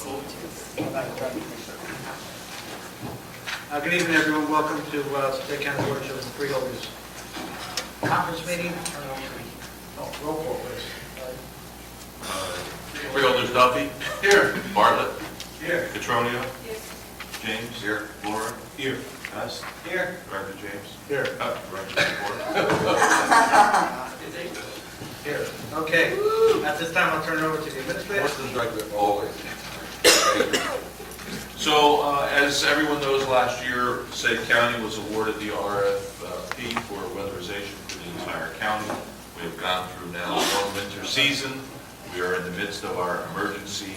Good evening, everyone. Welcome to Passaic County Board of Freeholders Conference Meeting. Roll call, please. Freeholders Duffy. Here. Bartlett. Here. Petronio. Here. James. Here. Laura. Here. Us. Here. Director James. Here. Director Report. Here. Okay. At this time, I'll turn it over to the administrator. Always. So, as everyone knows, last year, Passaic County was awarded the RFP for weatherization for the entire county. We have gone through now one winter season. We are in the midst of our emergency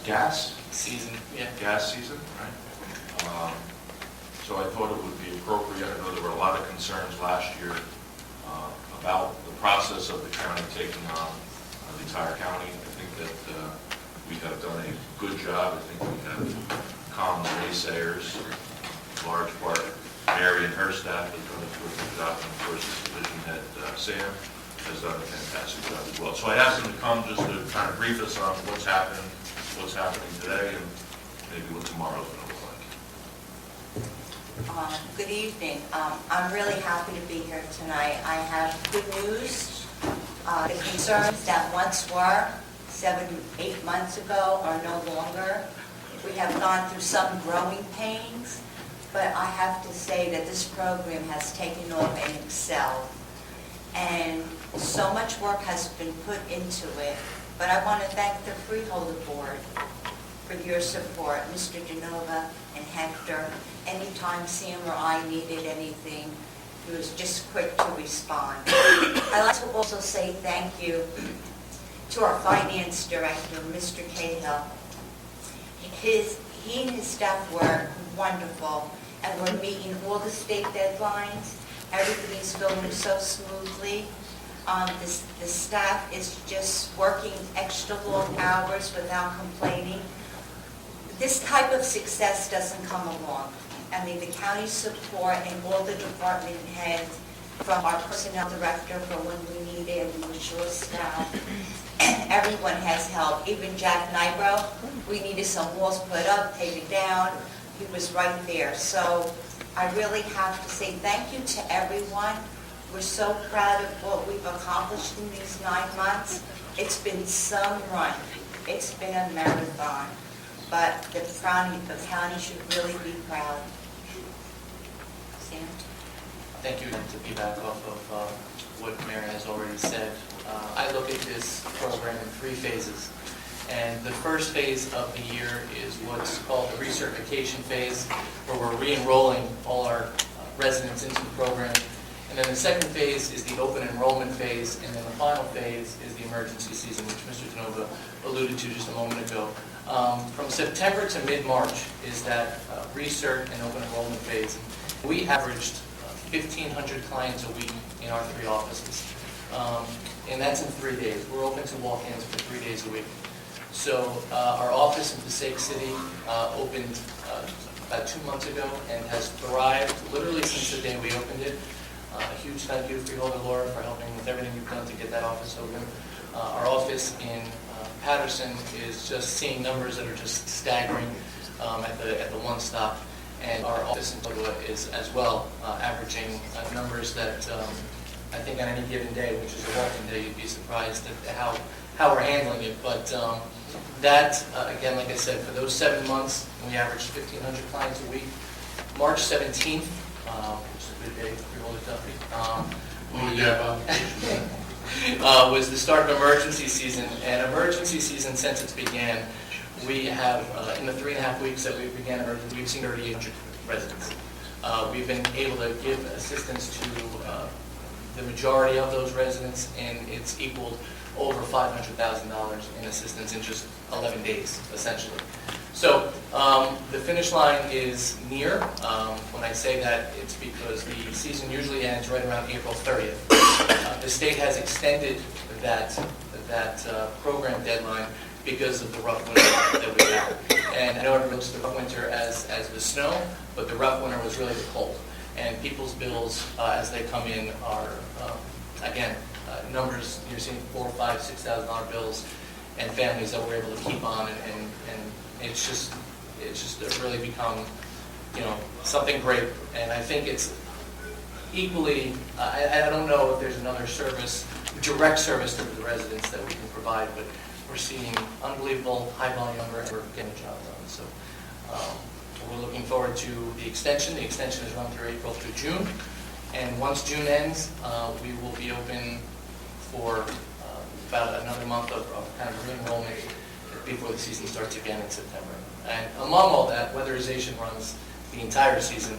gas season, right? So I thought it would be appropriate. I know there were a lot of concerns last year about the process of the county taking on the entire county. I think that we have done a good job. I think we have calmed the naysayers. In large part, Mary and her staff have done a terrific job, and of course, the division head, Sam, has done a fantastic job as well. So I asked them to come just to kind of brief us on what's happening today, and maybe what tomorrow's going to look like. Good evening. I'm really happy to be here tonight. I have good news. The concerns that once were 7-8 months ago are no longer. We have gone through some growing pains, but I have to say that this program has taken off and excelled. And so much work has been put into it, but I want to thank the Freeholder Board for your support, Mr. Genova and Hector. Anytime Sam or I needed anything, he was just quick to respond. I'd like to also say thank you to our Finance Director, Mr. Cahill. He and his staff were wonderful, and we're meeting all the state deadlines. Everything is going so smoothly. The staff is just working extra long hours without complaining. This type of success doesn't come along. I mean, the county support and all the department heads, from our personnel director for when we needed, we were short-staffed. Everyone has helped. Even Jack Nibro, we needed some walls put up, taken down. He was right there. So I really have to say thank you to everyone. We're so proud of what we've accomplished in these 9 months. It's been some run. It's been a marathon. But the county should really be proud. Sam? Thank you. To piggyback off of what Mary has already said, I look at this program in 3 phases. And the first phase of the year is what's called the recertification phase, where we're re-enrolling all our residents into the program. And then the second phase is the open enrollment phase, and then the final phase is the emergency season, which Mr. Genova alluded to just a moment ago. From September to mid-March is that recert and open enrollment phase. We averaged 1,500 clients a week in our 3 offices, and that's in 3 days. We're open to walk-ins for 3 days a week. So our office in Passaic City opened about 2 months ago and has thrived literally since the day we opened it. A huge thank you to Freeholder Laura for helping with everything you've done to get that office open. Our office in Patterson is just seeing numbers that are just staggering at the one stop, and our office in Padua is as well averaging numbers that I think on any given day, which is a walking day, you'd be surprised at how we're handling it. But that again, like I said, for those 7 months, we averaged 1,500 clients a week. March 17th, which is a good day for Freeholder Duffy. Was the start of emergency season. And emergency season, since it began, we have, in the 3.5 weeks that we began emergency, we've seen 3,800 residents. We've been able to give assistance to the majority of those residents, and it's equaled over $500,000 in assistance in just 11 days, essentially. So the finish line is near. When I say that, it's because the season usually ends right around April 30th. The state has extended that program deadline because of the rough winter that we had. And I know everyone looks at the rough winter as the snow, but the rough winter was really the cold. And people's bills, as they come in, are, again, numbers, you're seeing $4,000, $5,000, $6,000 bills, and families that we're able to keep on and it's just really become, something great. And I think it's equally, I don't know if there's another service, direct service to the residents that we can provide, but we're seeing unbelievable high volume and we're getting the job done. So we're looking forward to the extension. The extension is run through April through June. And once June ends, we will be open for about another month of kind of re-enrollment before the season starts again in September. And among all that, weatherization runs the entire season.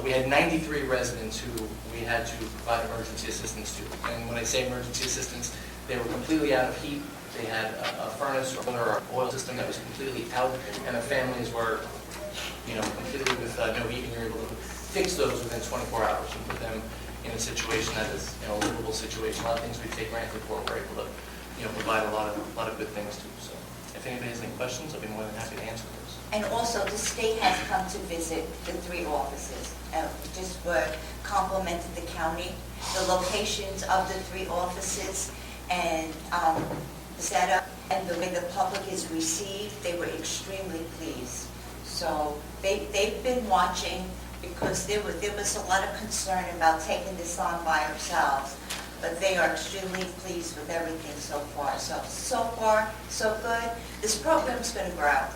We had 93 residents who we had to provide emergency assistance to. And when I say emergency assistance, they were completely out of heat. They had a furnace or oil system that was completely out, and their families were, completely with no heat, and we were able to fix those within 24 hours and put them in a situation that is, a livable situation. A lot of things we take granted for, we're able to, provide a lot of good things to. So if anybody has any questions, I'll be more than happy to answer those. And also, the state has come to visit the 3 offices. Just complimented the county, the locations of the 3 offices, and the setup, and the way the public is received. They were extremely pleased. So they've been watching, because there was a lot of concern about taking this on by ourselves. But they are extremely pleased with everything so far. So far, so good. This program's going to grow.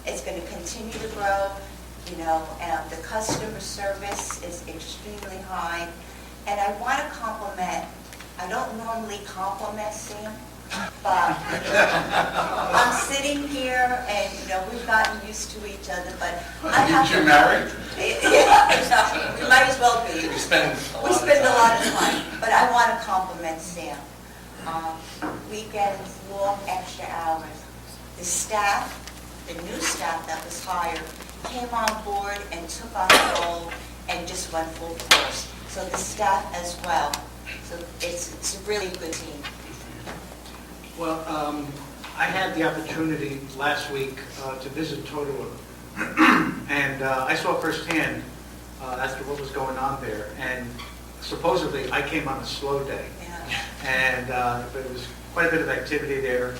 It's going to continue to grow, and the customer service is extremely high. And I want to compliment, I don't normally compliment Sam, but I'm sitting here and, we've gotten used to each other, but I have to... You married? Yeah, we might as well be. We spend a lot of time, but I want to compliment Sam. Weekends, long extra hours. The staff, the new staff that was hired, came on board and took on the role and just went full force. So the staff as well. So it's a really good team. Well, I had the opportunity last week to visit Totowa, and I saw firsthand as to what was going on there. And supposedly, I came on a slow day, and but it was quite a bit of activity there.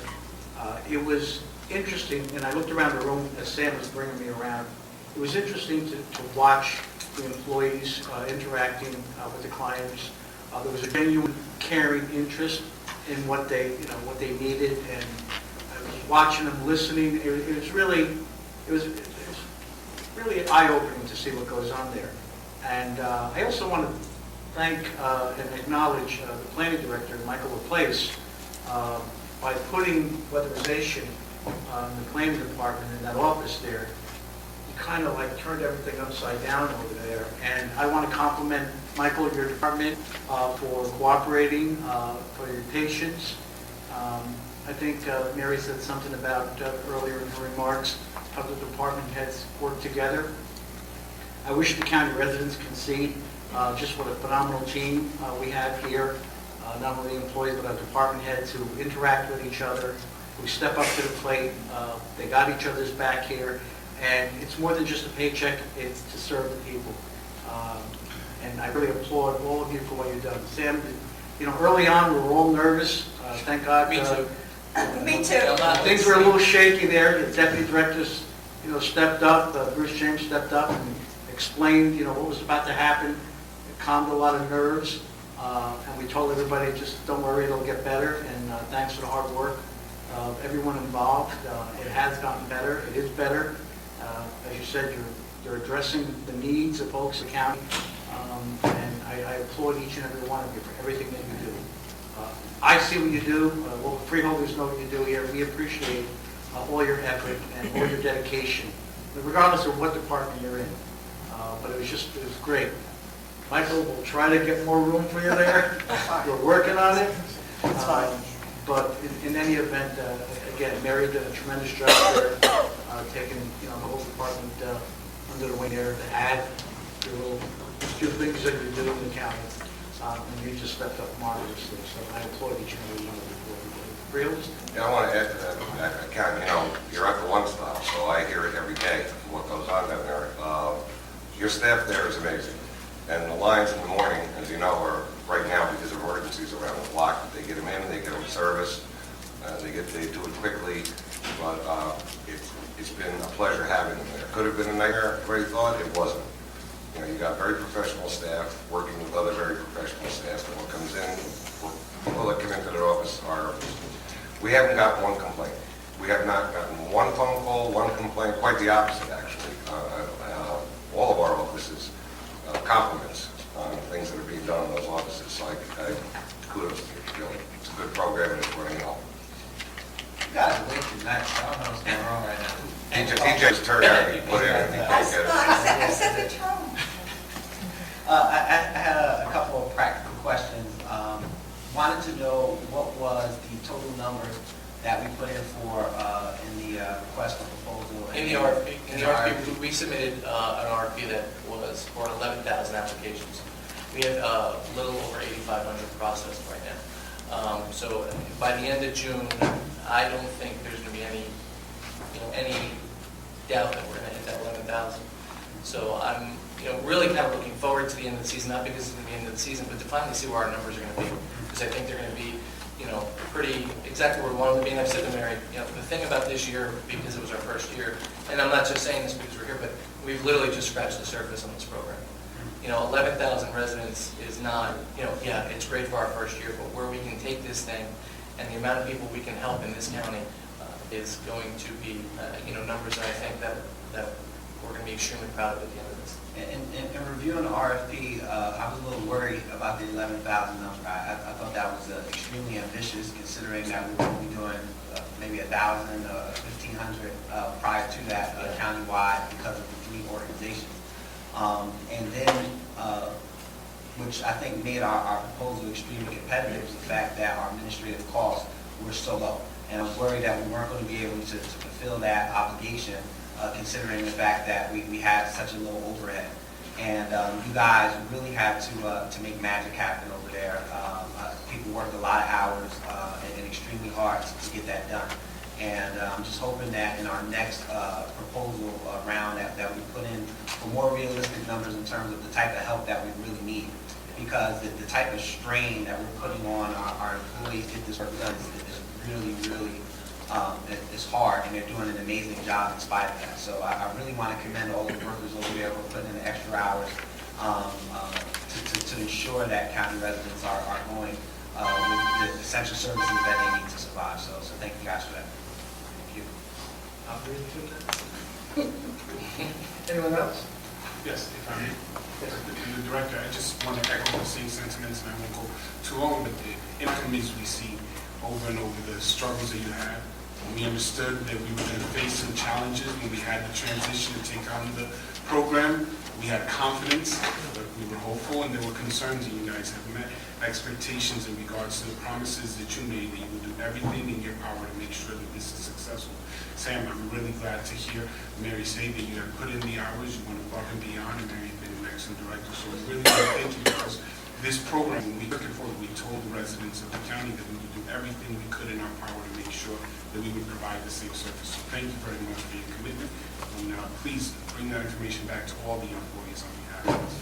It was interesting, and I looked around the room as Sam was bringing me around. It was interesting to watch the employees interacting with the clients. There was a genuine caring interest in what they needed, and I was watching them, listening. It was really eye-opening to see what goes on there. And I also want to thank and acknowledge the planning director, Michael Laplace, by putting weatherization in the planning department in that office there. He kind of turned everything upside down over there. And I want to compliment Michael, your department, for cooperating, for your patience. I think Mary said something about earlier in her remarks how the department heads work together. I wish the county residents can see just what a phenomenal team we have here. Not only employees, but our department heads who interact with each other, who step up to the plate. They got each other's back here. And it's more than just a paycheck, it's to serve the people. And I really applaud all of you for what you've done. Sam, early on we were all nervous. Thank God. Me too. Me too. Things were a little shaky there. The deputy directors, stepped up. Bruce James stepped up and explained, what was about to happen. It calmed a lot of nerves. And we told everybody, just don't worry, it'll get better. And thanks for the hard work of everyone involved. It has gotten better. It is better. As you said, you're addressing the needs of folks in the county. And I applaud each and every one of you for everything that you do. I see what you do. Well, the freeholders know what you do here. We appreciate all your effort and all your dedication, regardless of what department you're in. But it was great. Michael, we'll try to get more room for you there. We're working on it. That's fine. But in any event, again, Mary did a tremendous job there, taking the whole department under the wing there to add the little few things that you do in the county. And you just stepped up marvelously. So I applaud each and every one of you for what you do. Reels? Yeah, I want to add to that. Ken, you're at the one stop, so I hear it every day from what goes on down there. Your staff there is amazing. And the lines in the morning, as you know, are right now because of emergencies around the block. They get them in, they get them serviced, they do it quickly. but it's been a pleasure having them there. Could have been a nightmare, everybody thought, it wasn't. You know, you got very professional staff working with other very professional staff, and what comes in, people that come into the office we haven't gotten one complaint. We have not gotten one phone call, one complaint, quite the opposite, actually. All of our offices, compliments on things that are being done in those offices. So kudos to you. Really, it's a good program and it's running well. You guys are way too nice. I don't know what's going on right now. TJ's turn out, he put in and he can't get it. I set the tone. I had a couple of practical questions. Wanted to know what was the total number that we put in for in the request for proposal. In the RFP, we submitted an RFP that was for 11,000 applications. We have a little over 8,500 processed right now. So by the end of June, I don't think there's going to be any doubt that we're going to hit that 11,000. So I'm really kind of looking forward to the end of the season, not because it's going to be the end of the season, but to finally see where our numbers are going to be. Because I think they're going to be pretty exactly where we want them to be. And I've said to Mary, the thing about this year, because it was our first year, and I'm not just saying this because we're here, but we've literally just scratched the surface on this program. 11,000 residents is not, yeah, it's great for our first year, but where we can take this thing and the amount of people we can help in this county is going to be, numbers that I think that we're going to be extremely proud of at the end of this. In reviewing the RFP, I was a little worried about the 11,000 number. I thought that was extremely ambitious, considering that we were only doing maybe 1,000, 1,500 prior to that countywide because of the 3 organizations. And then, which I think made our proposal extremely competitive, is the fact that our administrative costs were so low. And I was worried that we weren't going to be able to fulfill that obligation, considering the fact that we had such a low overhead. And you guys really had to make magic happen over there. People worked a lot of hours and extremely hard to get that done. And I'm just hoping that in our next proposal round that we put in for more realistic numbers in terms of the type of help that we really need. Because the type of strain that we're putting on our employees to get this work done is really, really it's hard, and they're doing an amazing job in spite of that. So I really want to commend all the workers over there for putting in the extra hours to ensure that county residents are going with the essential services that they need to survive. So thank you guys for that. Thank you. Anyone else? Yes, if I may. The director, I just want to echo the same sentiments, and I won't go too long, but the increments we see over and over, the struggles that you had. We understood that we were going to face some challenges when we had the transition to take on the program. We had confidence, but we were hopeful, and there were concerns, and you guys have met expectations in regards to the promises that you made, that you would do everything in your power to make sure that this is successful. Sam, I'm really glad to hear Mary say that you have put in the hours, you went above and beyond, and Mary has been an excellent director. So we really want to thank you, because this program, when we took it forward, we told the residents of the county that we would do everything we could in our power to make sure that we would provide the same service. So thank you very much for your commitment. And please bring that information back to all the employees on behalf of us.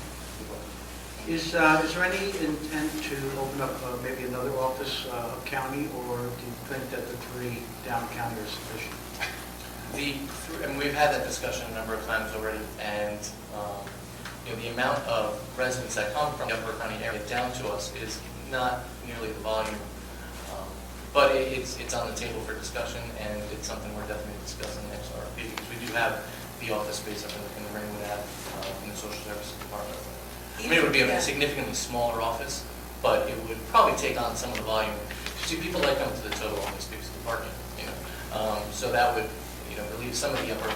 Is there any intent to open up maybe another office of county, or do you think that the 3 down county are sufficient? And we've had that discussion a number of times already, and the amount of residents that come from the Upper County area down to us is not nearly the volume, but it's on the table for discussion, and it's something we're definitely discussing next RFP, because we do have the office space up in the Ringwood Ave in the social services department. I mean, it would be a significantly smaller office, but it would probably take on some of the volume. See, people like coming to the total office because of the parking, so that would relieve some of the upper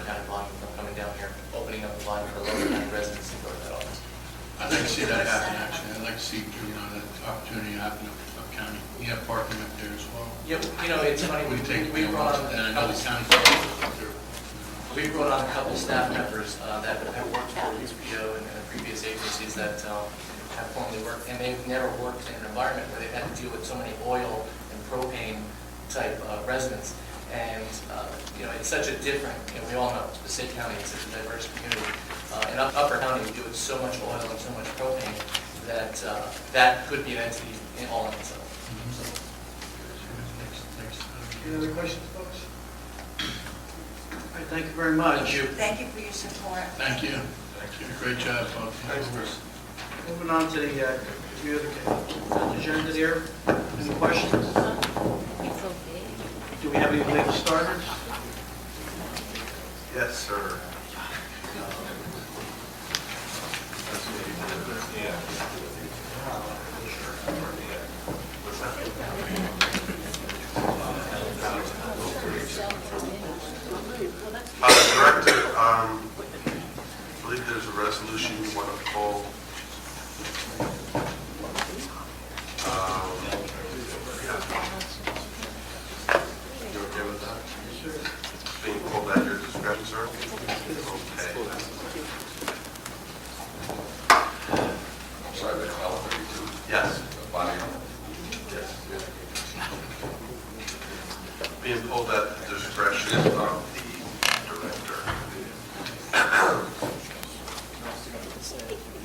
county volume from coming down here, opening up the volume for lower county residents to go to that office. I'd like to see that happen, actually. I'd like to see, that opportunity happen up county. We have parking up there as well. Yeah, it's funny, we brought on, and I know the county up there. We brought on a couple staff members that have worked for UPO and previous agencies that have formerly worked, and they've never worked in an environment where they've had to deal with so many oil and propane type residents. And it's such a different, we all know Passaic County is such a diverse community. In Upper County, we deal with so much oil and so much propane that that could be an entity all in itself. Any other questions, folks? thank you very much. Thank you. Thank you for your support. Thank you. Great job, folks. Thanks, Chris. Moving on to the review of the agenda there. Any questions? Do we have any late starters? Yes, sir. Director, I believe there's a resolution you want to call. You okay with that? Being called at your discretion, sir? Okay. I'm sorry, the L 32. Yes. The body. Yes. Being pulled at the discretion of the director.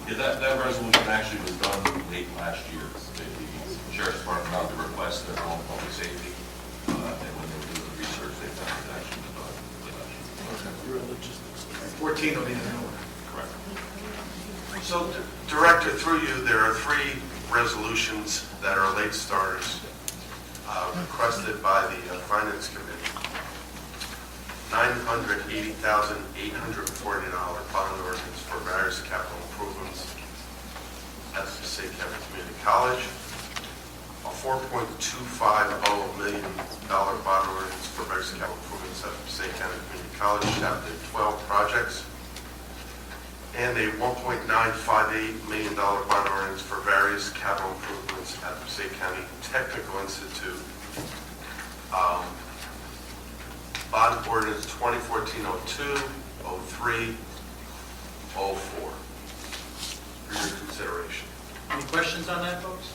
Yeah, that resolution actually was done late last year. The sheriff's department got the request of all public safety, and when they were doing the research, they found it actually was done late last year. 14 will be the new one. Correct. So, Director, through you, there are 3 resolutions that are late starters requested by the Finance Committee. $980,840 bond ordinance for various capital improvements at the Passaic County Community College. A $4.250 million bond ordinance for various capital improvements at the Passaic County Community College, Chapter 12 projects. And a $1.958 million bond ordinance for various capital improvements at the Passaic County Technical Institute. Bond ordinance 2014-02, 03, 04 for your consideration. Any questions on that, folks?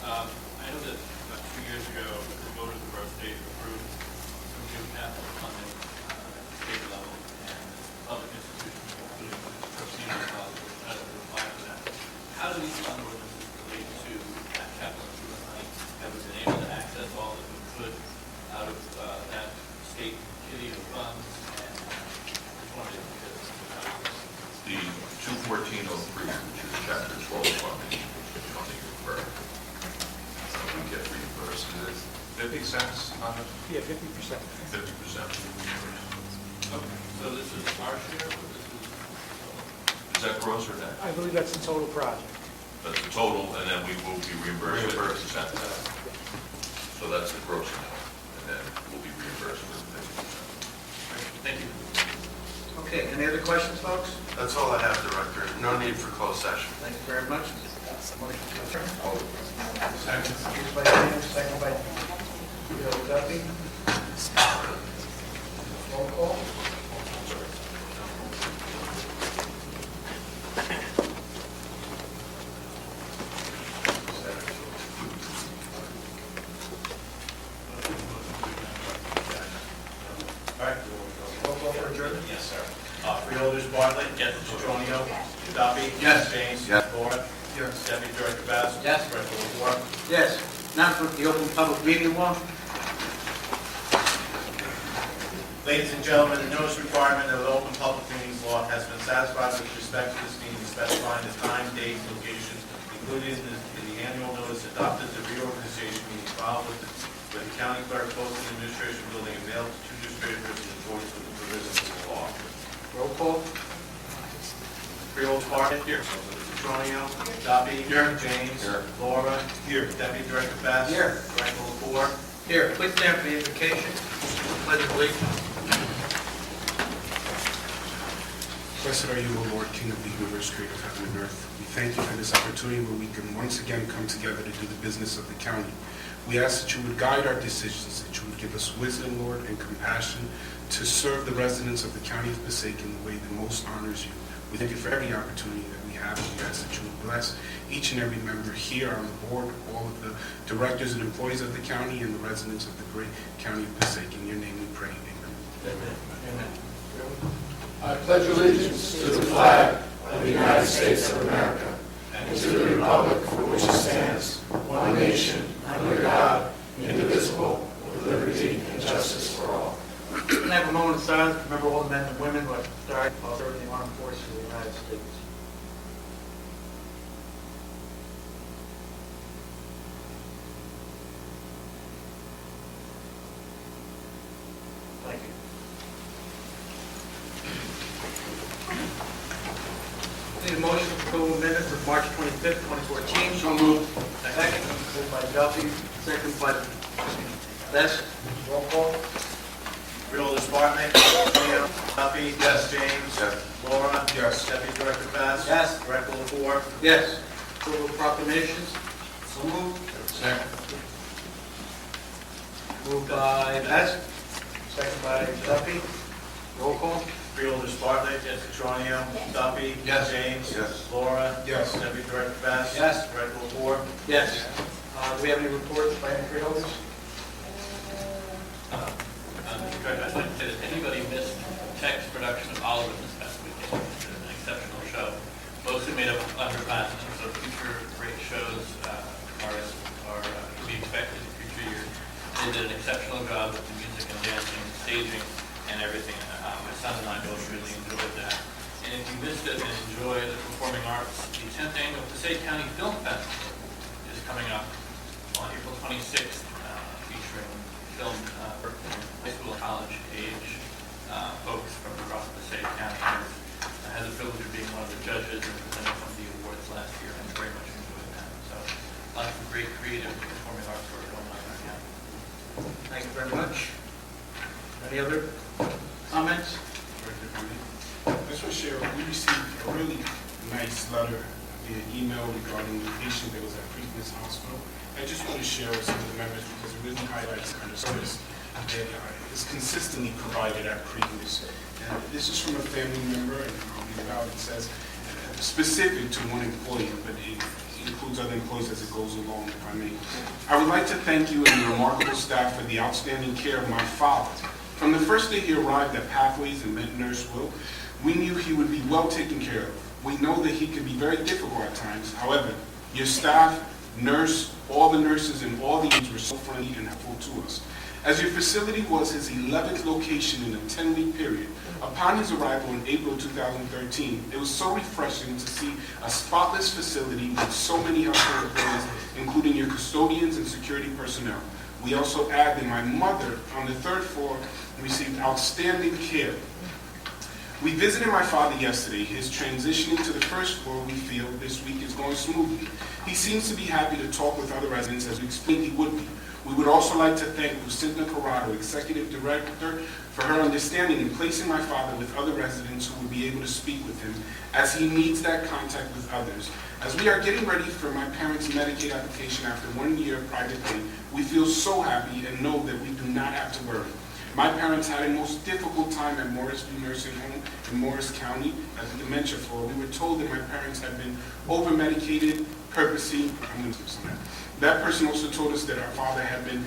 I know that about 2 years ago, the voters of our state approved some new capital funding at the state level, and public institutions, including trustees, how to apply for that. How do these fund ordinances relate to that capital improvement money? Have we been able to access all that we could out of that state kitty of funds? And just wanted to get The 21403, which is Chapter 12 funding, which is funding for we get reimbursed. Is it 50 cents on it? Yeah, 50%. 50% reimbursed. okay, so this is our share, or this Is that gross or net? I believe that's the total project. That's the total, and then we will be reimbursed 50%. So that's the gross amount, and then we'll be reimbursed for 50%. thank you. Okay, any other questions, folks? That's all I have, Director. No need for closed session. Thank you very much. Motion to adjourn. Second. Introduced by James, second by Bill Duffy. Roll call. All right. Roll call for adjournment? Yes, sir. Freeholders, Bartlett. Yes. Petronio. Duffy. Yes. James. Yes. Laura. Here. Deputy Director Bass. Yes. Director Lapore. Yes. Announcement of the open public meeting law. Ladies and gentlemen, the notice requirement of the open public meetings law has been satisfied with respect to this meeting, specifying the time, date, and location included in the annual notice adopted the reorganization meeting filed with the county clerk, posted in the administration building, and mailed to two newspapers in accordance with the provisions of the law. Roll call. Freeholders, Bartlett. Here. Petronio. Duffy. Here. James. Here. Laura. Here. Deputy Director Bass. Here. Director Lapore. Here, please stand for the invocation. Pledge of allegiance. Blessed are you, O Lord, King of the universe, creator of heaven and earth. We thank you for this opportunity where we can once again come together to do the business of the county. We ask that you would guide our decisions, that you would give us wisdom, Lord, and compassion to serve the residents of the county of Passaic in the way that most honors you. We thank you for every opportunity that we have. We ask that you would bless each and every member here on the board, all of the directors and employees of the county, and the residents of the great county of Passaic. In your name we pray. Amen. Amen. I pledge allegiance to the flag of the United States of America and to the republic for which it stands, one nation, under God, indivisible, with liberty, and justice for all. Can I have a moment of silence to remember all the men and women who have died while serving the armed forces of the United States? Thank you. Need a motion to approve minutes of March 25th, 2014. So moved. Second, moved by Duffy, second by Best. Roll call. Freeholder Bartley. Duffy. Yes. James. Yes. Laura. Yes. Deputy Director Bass. Yes. Director Lapore. Yes. Approval of proclamations. So moved. Second. Moved by Best, second by Duffy. Roll call. Freeholder Bartley. Yes. Petronio. Duffy. Yes. James. Yes. Laura. Yes. Deputy Director Bass. Yes. Director Lapore. Yes. Do we have any reports by any freeholders? Mr. Director, I'd like to say that anybody missed Tech's production of Oliver this past weekend. It was an exceptional show. Mostly made up of underclassmen, so future great shows are to be expected in future years. They did an exceptional job with the music and dancing, staging, and everything. My son and I both really enjoyed that. And if you missed it and enjoy the performing arts, the 10th annual Passaic County Film Festival is coming up on April 26th, featuring film for high school and college age folks from across Passaic County. I had the privilege of being one of the judges and presenting some of the awards last year, and very much enjoyed that. So lots of great creative performing arts work going on in our county. Thank you very much. Any other comments? I just want to share, we received a really nice letter via email regarding the patient that was at Preakness Hospital. I just want to share with some of the members because it really highlights the kind of service that is consistently provided at Preakness. And this is from a family member, and I'll read it out. It says, specific to one employee, but it includes other employees as it goes along, if I may. I would like to thank you and your remarkable staff for the outstanding care of my father. From the first day he arrived at Pathways and met Nurse Will, we knew he would be well taken care of. We know that he can be very difficult at times. However, your staff, nurse, all the nurses and all the aides were so friendly and helpful to us. As your facility was his 11th location in a 10-week period, upon his arrival in April 2013, it was so refreshing to see a spotless facility with so many helpful employees, including your custodians and security personnel. We also add that my mother on the 3rd floor received outstanding care. We visited my father yesterday. His transitioning to the 1st floor, we feel, this week is going smoothly. He seems to be happy to talk with other residents, as we explained he would be. We would also like to thank Lucinda Corrado, Executive Director, for her understanding in placing my father with other residents who would be able to speak with him, as he needs that contact with others. As we are getting ready for my parents' Medicaid application after 1 year of private pay, we feel so happy and know that we do not have to worry. My parents had a most difficult time at Morrisview Nursing Home in Morris County at the dementia floor. We were told that my parents had been over-medicated purposely. I'm going to do some of that. That person also told us that our father had been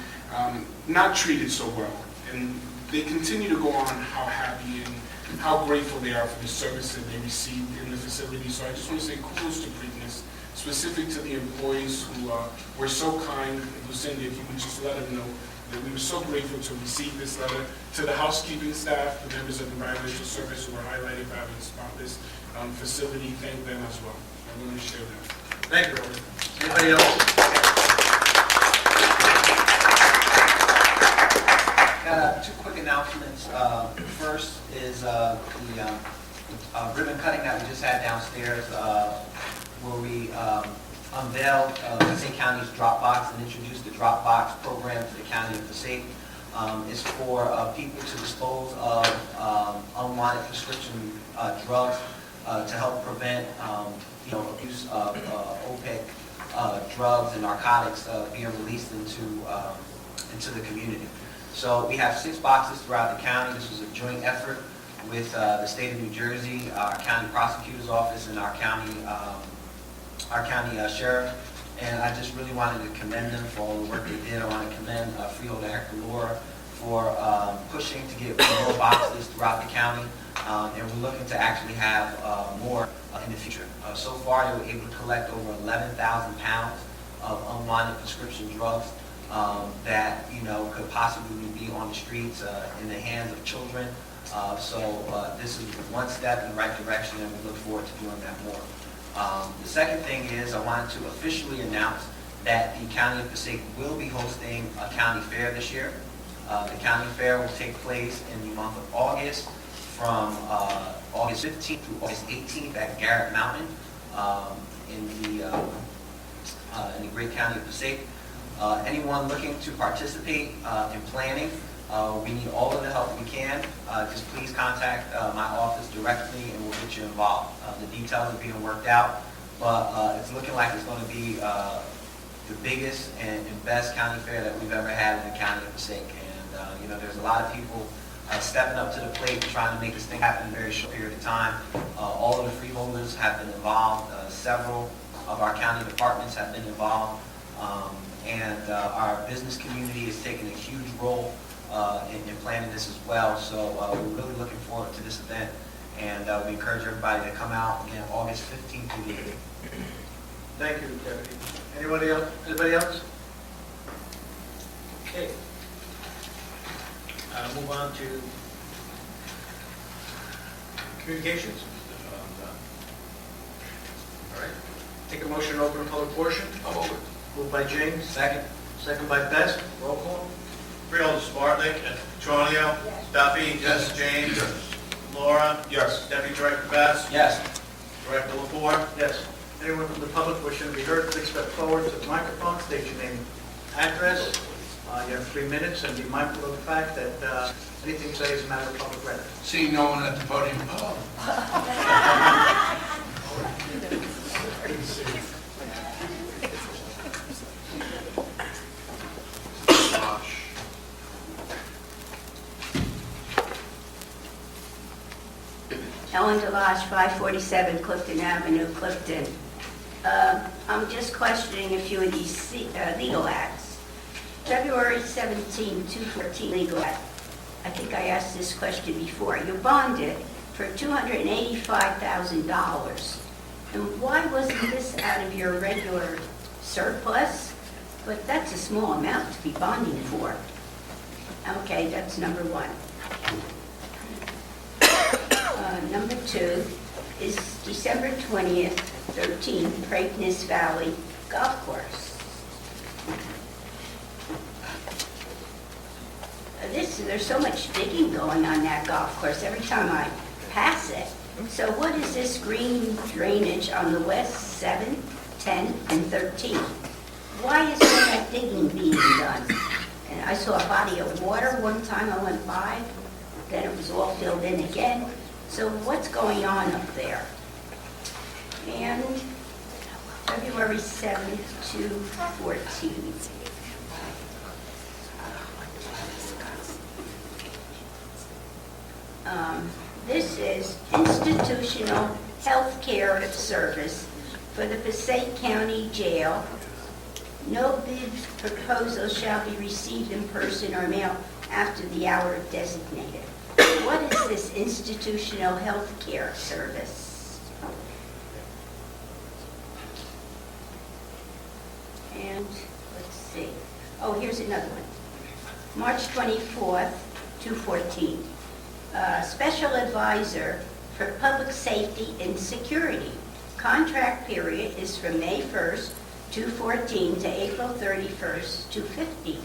not treated so well. And they continue to go on how happy and how grateful they are for the service that they received in the facility. So I just want to say kudos to Preakness, specific to the employees who were so kind. Lucinda, if you could just let them know that we were so grateful to receive this letter. To the housekeeping staff, the members of the environmental service who were highlighted by the spotless facility, thank them as well. I want to share that. Thank you, Robert. Anybody else? Got 2 quick announcements. First is the ribbon cutting that we just had downstairs, where we unveiled Passaic County's Dropbox and introduced the Dropbox program to the County of Passaic. It's for people to dispose of unwanted prescription drugs to help prevent abuse of OPIC drugs and narcotics being released into the community. So we have 6 boxes throughout the county. This was a joint effort with the state of New Jersey, our county prosecutor's office, and our county sheriff. And I just really wanted to commend them for all the work they did. I want to commend Freeholder Hector Laura for pushing to get more boxes throughout the county. And we're looking to actually have more in the future. So far, they were able to collect over 11,000 pounds of unwanted prescription drugs. that, could possibly be on the streets in the hands of children. So this is one step in the right direction, and we look forward to doing that more. The second thing is I wanted to officially announce that the County of Passaic will be hosting a county fair this year. The county fair will take place in the month of August, from August 15th through August 18th at Garrett Mountain in the great county of Passaic. Anyone looking to participate in planning, we need all of the help we can. Just please contact my office directly and we'll get you involved. The details are being worked out, but it's looking like it's going to be the biggest and best county fair that we've ever had in the county of Passaic. And there's a lot of people stepping up to the plate trying to make this thing happen in a very short period of time. All of the freeholders have been involved. Several of our county departments have been involved. And our business community is taking a huge role in planning this as well. So we're really looking forward to this event. And we encourage everybody to come out again August 15th through the 8th. Thank you, Deputy. Anybody else? Anybody else? Okay. Move on to communications. All right. Take a motion to open a public portion. I'll move it. Moved by James. Second. Second by Best. Roll call. Freeholder Spartlick. Attorney. Duffy. Yes. James. Yes. Laura. Yes. Deputy Director Best. Yes. Director Lapore. Yes. Anyone from the public wishing to be heard, please step forward to the microphone, state your name, address. You have 3 minutes, and be mindful of the fact that anything said is a matter of public record. Seeing no one at the podium, Ellen DeLoche, 547 Clifton Avenue, Clifton. I'm just questioning a few of these legal acts. February 17, 2014 legal act. I think I asked this question before. You're bonded for $285,000. And why wasn't this out of your regular surplus? But that's a small amount to be bonding for. Okay, that's number one. Number two is December 20th, 13, Preakness Valley Golf Course. There's so much digging going on that golf course every time I pass it. So what is this green drainage on the west 7, 10, and 13? Why is all that digging being done? And I saw a body of water one time I went by, then it was all filled in again. So what's going on up there? And February 7th to 14. This is institutional health care service for the Passaic County Jail. No bid proposal shall be received in person or mail after the hour designated. What is this institutional health care service? And let's see. Oh, here's another one. March 24th, 2014. Special advisor for public safety and security. Contract period is from May 1st, 2014 to April 31st, 2015.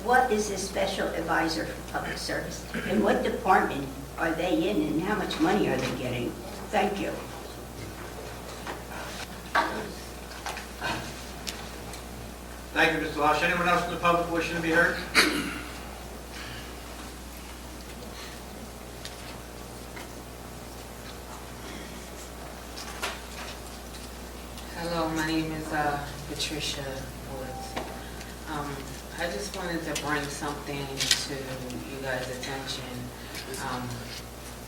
What is this special advisor for public service? And what department are they in and how much money are they getting? Thank you. Thank you, Mr. Losh. Anyone else from the public wishing to be heard? Hello, my name is Patricia Woods. I just wanted to bring something to you guys' attention.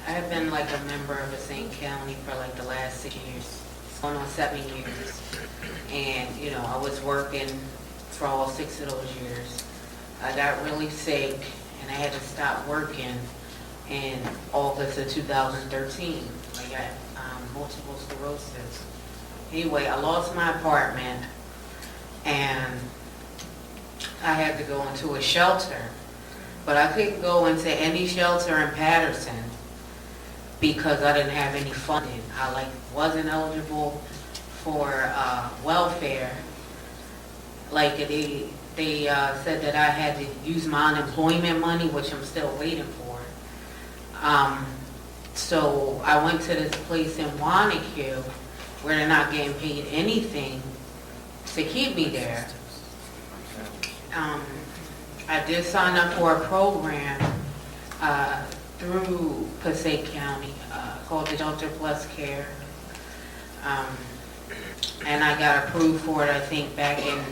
I have been like a member of St. County for like the last 6 years, going on 7 years. And, I was working for all 6 of those years. I got really sick and I had to stop working in August of 2013. I got multiple sclerosis. Anyway, I lost my apartment and I had to go into a shelter, but I couldn't go into any shelter in Patterson because I didn't have any funding. I wasn't eligible for welfare. They said that I had to use my unemployment money, which I'm still waiting for. So I went to this place in Wanacue where they're not getting paid anything to keep me there. I did sign up for a program through Passaic County called the Shelter Plus Care. And I got approved for it, I think, back in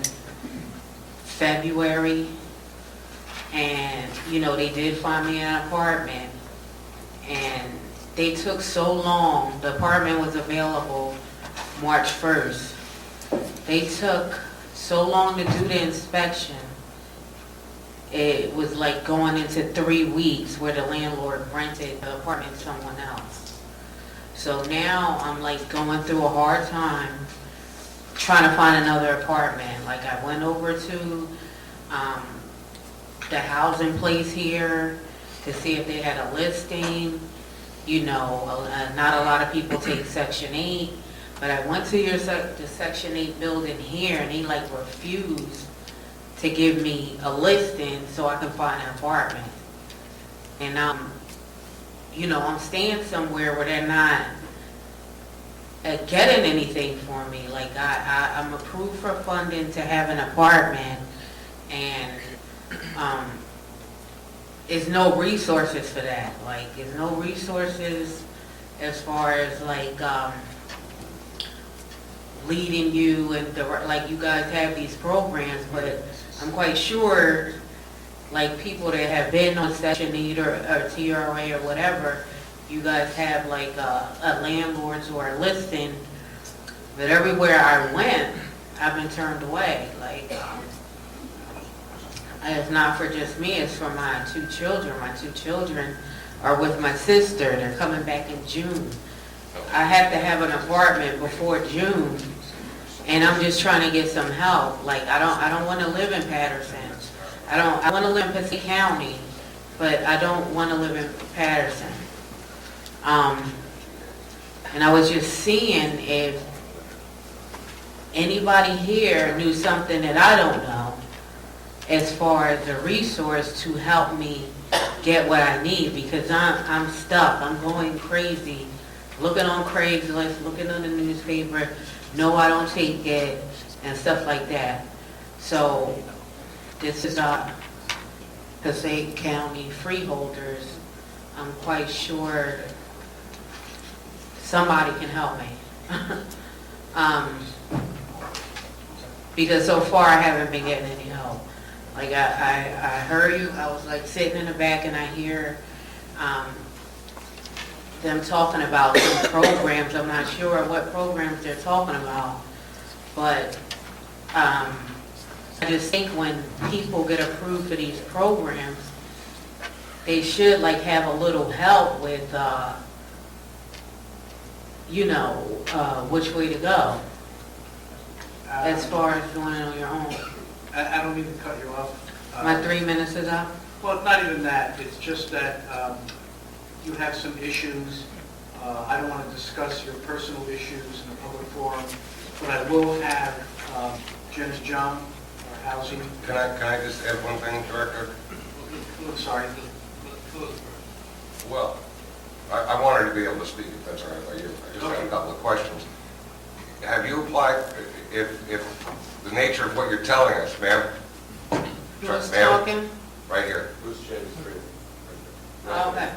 February. And, they did find me an apartment. And they took so long. The apartment was available March 1st. They took so long to do the inspection. It was like going into 3 weeks where the landlord rented the apartment to someone else. So now I'm going through a hard time trying to find another apartment. I went over to the housing place here to see if they had a listing. Not a lot of people take Section 8, but I went to the Section 8 building here, and they refused to give me a listing so I can find an apartment. And I'm staying somewhere where they're not getting anything for me. I'm approved for funding to have an apartment, and there's no resources for that. There's no resources as far as leading you and you guys have these programs, but I'm quite sure people that have been on Section 8 or TRA or whatever, you guys have a landlords or a listing, but everywhere I went, I've been turned away. It's not for just me, it's for my 2 children. My 2 children are with my sister. They're coming back in June. I have to have an apartment before June, and I'm just trying to get some help. I don't want to live in Patterson. I want to live in Passaic County, but I don't want to live in Patterson. And I was just seeing if anybody here knew something that I don't know as far as a resource to help me get what I need, because I'm stuck. I'm going crazy, looking on Craigslist, looking on the newspaper. No, I don't take it, and stuff like that. So this is Passaic County freeholders. I'm quite sure somebody can help me. Because so far I haven't been getting any help. I heard you, I was sitting in the back, and I hear them talking about some programs. I'm not sure what programs they're talking about, but I just think when people get approved for these programs, they should have a little help with, which way to go as far as doing it on your own. I don't mean to cut you off. My 3 minutes is up? Well, not even that. It's just that you have some issues. I don't want to discuss your personal issues in a public forum, but I will have Janice John, our housing. Can I just add one thing, Director? I'm sorry. Well, I want her to be able to speak, if that's all right by you. I just have a couple of questions. Have you applied, if the nature of what you're telling us, ma'am? Who's Ma'am, talking? right here. Who's James Green? Okay.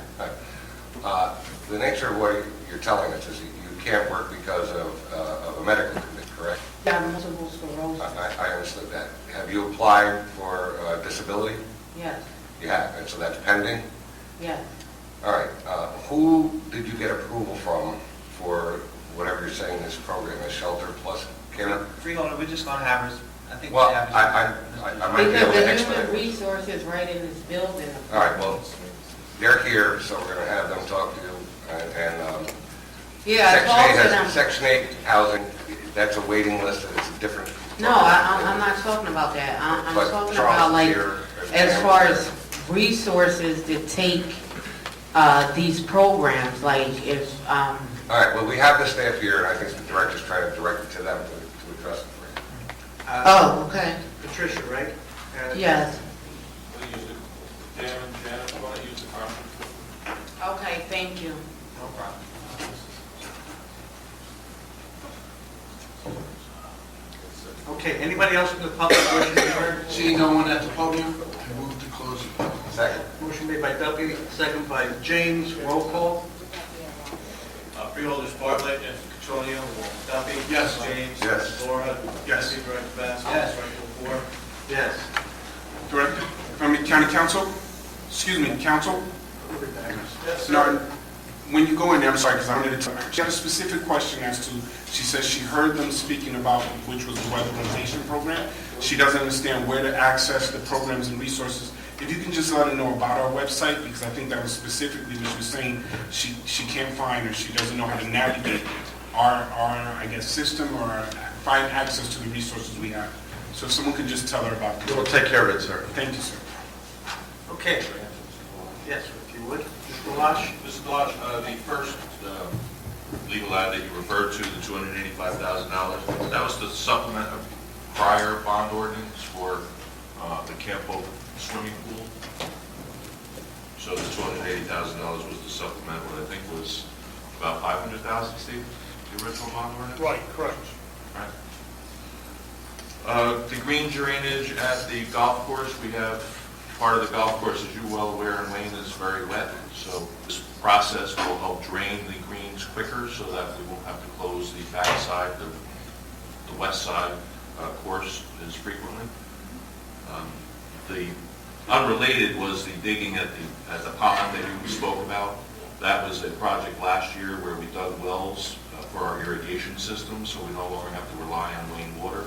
The nature of what you're telling us is you can't work because of a medical condition, correct? Yeah, multiple sclerosis. I understood that. Have you applied for disability? Yes, You have, and so that's pending? yes. All right. Who did you get approval from for whatever you're saying this program is, Shelter Plus Care? Freeholder, we're just gonna have her, I think we Well, have. I might be able Because to the explain. human resources right in this building. All right, well, they're here, so we're going to have them talk to you. Yeah, I talked to them. Section 8 housing, that's a waiting list, and it's a different No, I'm not talking about that. I'm But talking Charles about is like, here, and as Pam far is as resources to take these programs, like if, All right, well, we have the staff here, and I think the director's trying to direct it to them to address it for you. oh, okay, Patricia, right? yes. We'll use it. Janet, you want to use the conference? Okay, thank you. No problem. Okay, anybody else in the public wishing to be heard? Seeing no one at the podium, I move to close the public. Second. Motion made by Duffy, second by James, roll call. Freeholders Bartlett. Yes. Petronio. Duffy. Yes. James. Yes. Laura. Yes. Deputy Director Bass. Yes. Director Lapore. Yes. Director, County Council, excuse me, Council? Yes, sir. No, when you go in there, I'm sorry, because I wanted to tell her, she had a specific question as to, she says she heard them speaking about, which was the weatherization program. She doesn't understand where to access the programs and resources. If you can just let her know about our website, because I think that was specifically what she was saying, she can't find, or she doesn't know how to navigate our I guess, system, or find access to the resources we have. So if someone could just tell her about that. We'll take care of it, sir. Thank you, sir. Okay. Yes, if you would. Mr. Lash? Mr. Blanche, the first legal ad that you referred to, the $285,000, that was to supplement a prior bond ordinance for the Camp Hope swimming pool. So the $280,000 was to supplement what I think was about $500,000, Steve, the original bond ordinance? Right, correct. Right. The green drainage at the golf course, we have part of the golf course, as you're well aware, in Wayne is very wet. So this process will help drain the greens quicker so that we won't have to close the backside, the west side course as frequently. The unrelated was the digging at the pond that you spoke about. That was a project last year where we dug wells for our irrigation system, so we no longer have to rely on Wayne water.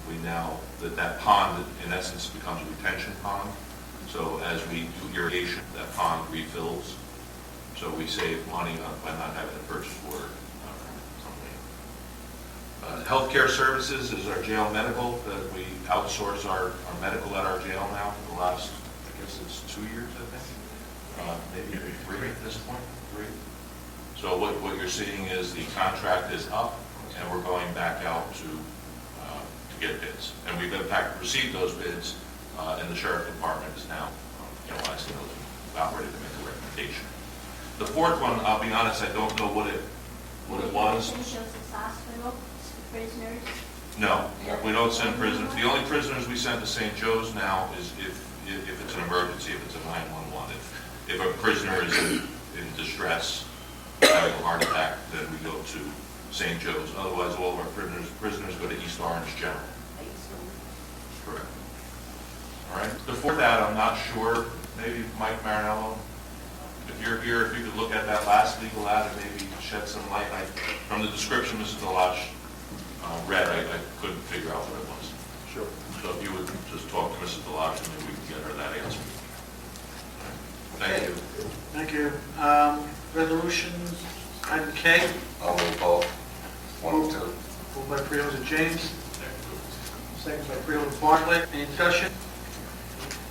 We now, that pond in essence becomes a retention pond. So as we do irrigation, that pond refills. So we save money by not having to purchase water from Wayne. Healthcare services is our jail medical, that we outsource our medical at our jail now for the last, I guess it's 2 years, I think. Maybe 3 at this point, 3. So what you're seeing is the contract is up, and we're going back out to get bids. And we've in fact received those bids, and the sheriff department is now analyzing those, about ready to make a recommendation. The fourth one, I'll be honest, I don't know what it was. St. Joseph's Hospital, prisoners. No, we don't send prisoners. The only prisoners we send to St. Joe's now is if it's an emergency, if it's a 911. If a prisoner is in distress, having a heart attack, then we go to St. Joe's. Otherwise, all of our prisoners go to East Orange General. Correct. All right. Before that, I'm not sure. Maybe Mike Marinello, if you're here, if you could look at that last legal ad and maybe shed some light. From the description Mrs. Delash read, I couldn't figure out what it was. Sure. So if you would just talk to Mrs. Delash, and maybe we can get her that answer. Thank you. Thank you. Resolutions, item K, I'll move both. 1 and 2. moved by Freeholder James, second by Freeholder Bartlett. Any discussion?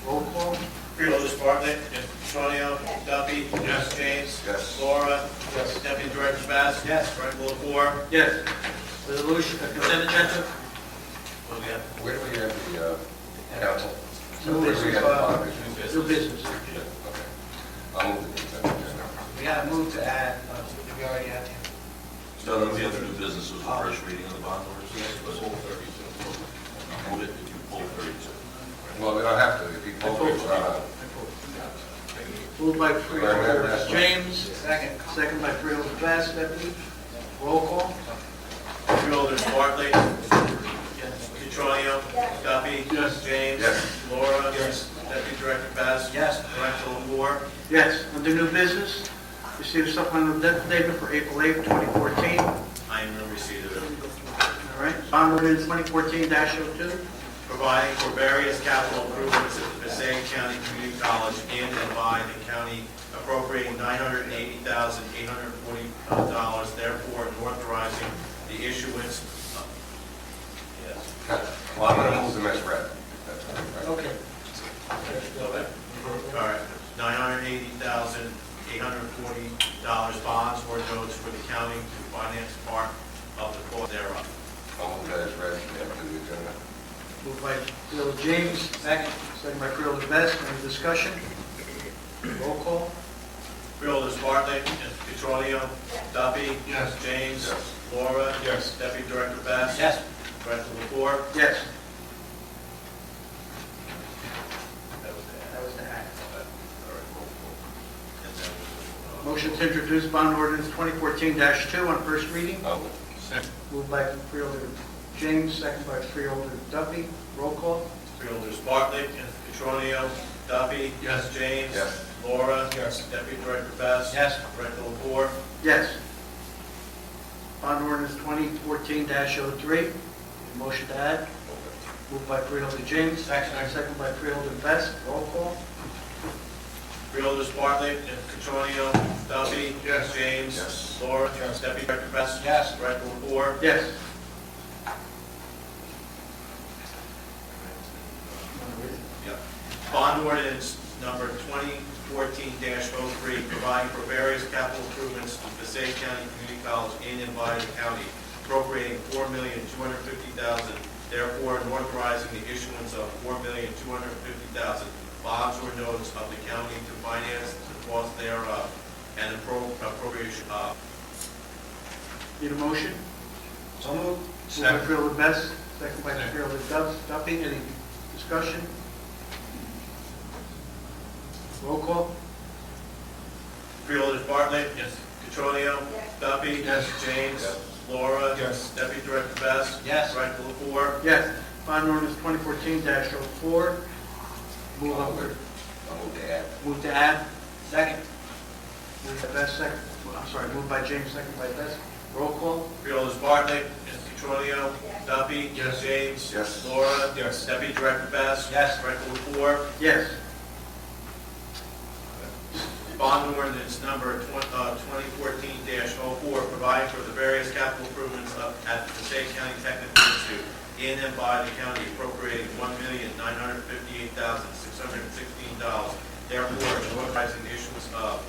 Roll call. Freeholders Bartlett. Yes. Petronio. Duffy. Yes. James. Yes. Laura. Yes. Deputy Director Bass. Yes. Director Lapore. Yes. Resolution, consent agenda. What do we have? Where do we have the council? New Where do we have the bond issue? New business. Okay. I'll move the consent agenda. We got to move to add, did we already have? So the other new business was the first reading of the bond orders. But pull 32. Move it if you pull 32. Well, we don't have to. If you pull it, it's not on. Moved by Freeholder Right. James, Second. second by Freeholder Bass, deputy. Roll call. Freeholders Bartlett. Yes. Petronio. Duffy. Yes. James. Yes. Laura. Yes. Deputy Director Bass. Yes. Director Lapore. Yes. Under new business, received supplemental debt statement for April 8th, 2014. I am in receipt of it. All right. Bond ordinance 2014-02. Providing for various capital improvements at the Passaic County Community College in and by the county appropriating $980,840, therefore, and authorizing the issuance Well, I'm going to move them as read. That's right. Okay. All right, $980,840 bonds or notes for the county to finance part of the cost thereof. I'll move that as read, add to the agenda. Moved by Freeholder James, second by Freeholder Best. Any discussion? Roll call. Freeholders Bartlett, Petronio, Duffy. Yes. James. Yes. Laura. Yes. Deputy Director Best. Yes. Director Lapore. Yes. That was the That was the act. All right, roll call. And then, Motion to introduce bond ordinance 2014-2 on first reading. I'll move. Second. Moved by Freeholder James, second by Freeholder Duffy. Roll call. Freeholders Bartlett, Petronio, Duffy. Yes. James. Yes. Laura. Yes. Deputy Director Best. Yes. Director Lapore. Yes. Bond ordinance 2014-03. Motion to add. Moved by Freeholder James, second by Freeholder Best. Roll call. Freeholders Bartlett, Petronio, Duffy. Yes. James. Yes. Laura. Deputy Director Best. Yes. Director Lapore. Yes. Yep. Bond ordinance number 2014-03, providing for various capital improvements to Passaic County Community College in and by the county, appropriating $4,250,000, therefore and authorizing the issuance of $4,250,000 bonds or notes of the county to finance the cost thereof, and appropriation of. Need a motion? So moved. Moved by Freeholder Best, second by Freeholder Duffy. Any discussion? Roll call. Freeholders Bartlett. Yes. Petronio. Duffy. Yes. James. Yes. Laura. Yes. Deputy Director Best. Yes. Director Lapore. Yes. Bond ordinance 2014-04. Move I'll over. move to add. Move to add. Second. Moved by Best, second. I'm sorry, moved by James, second by Best. Roll call. Freeholders Bartlett. Petronio. Duffy. Yes. James. Yes. Laura. Yes. Deputy Director Best. Yes. Director Lapore. Yes. Bond ordinance number 2014-04, providing for the various capital improvements at the Passaic County Technical Institute in and by the county, appropriating $1,958,616. Therefore, and authorizing the issuance of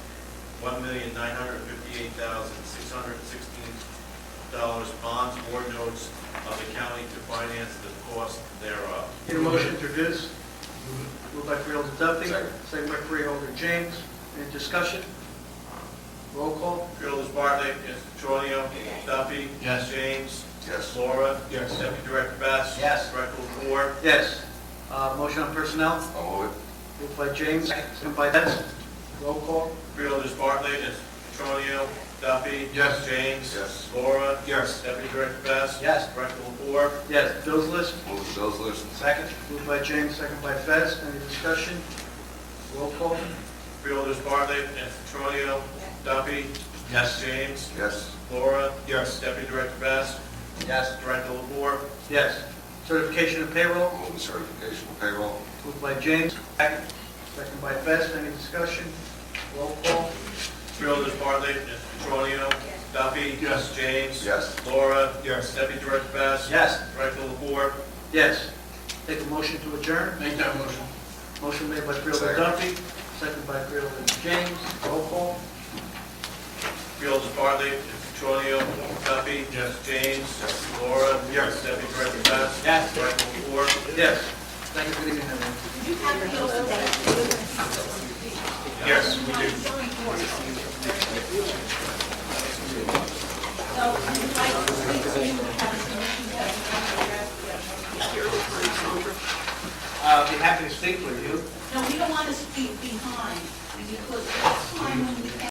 $1,958,616 bonds or notes of the county to finance the cost thereof. Need a motion to introduce? Moved by Freeholder Duffy. Second. Second by Freeholder James. Any discussion? Roll call. Freeholders Bartlett. Petronio. Duffy. Yes. James. Yes. Laura. Yes. Deputy Director Best. Yes. Director Lapore. Yes. Motion on personnel. I'll move it. Moved by James, second by Best. Roll call. Freeholders Bartlett. Petronio. Duffy. Yes. James. Yes. Laura. Yes. Deputy Director Best. Yes. Director Lapore. Yes. Bills list. Move the bills list. Second. Moved by James, second by Best. Any discussion? Roll call. Freeholders Bartlett. Petronio. Duffy. Yes. James. Yes. Laura. Yes. Deputy Director Best. Yes. Director Lapore. Yes. Certification of payroll. Move the certification of payroll. Moved by James. Second. Second by Best. Any discussion? Roll call. Freeholders Bartlett. Petronio. Duffy. Yes. James. Yes. Laura. Yes. Deputy Director Best. Yes. Director Lapore. Yes. Take a motion to adjourn. Make that motion. Motion made by Freeholder Second. Duffy, second by Freeholder James. Roll call. Freeholders Bartlett. Petronio. Duffy. Yes. James. Laura. Yes. Deputy Director Best. Yes. Director Lapore. Yes. Thank you for the evening, everyone. Yes, we do. I'll be happy to speak with you. No, we don't want to speak behind, because last time when we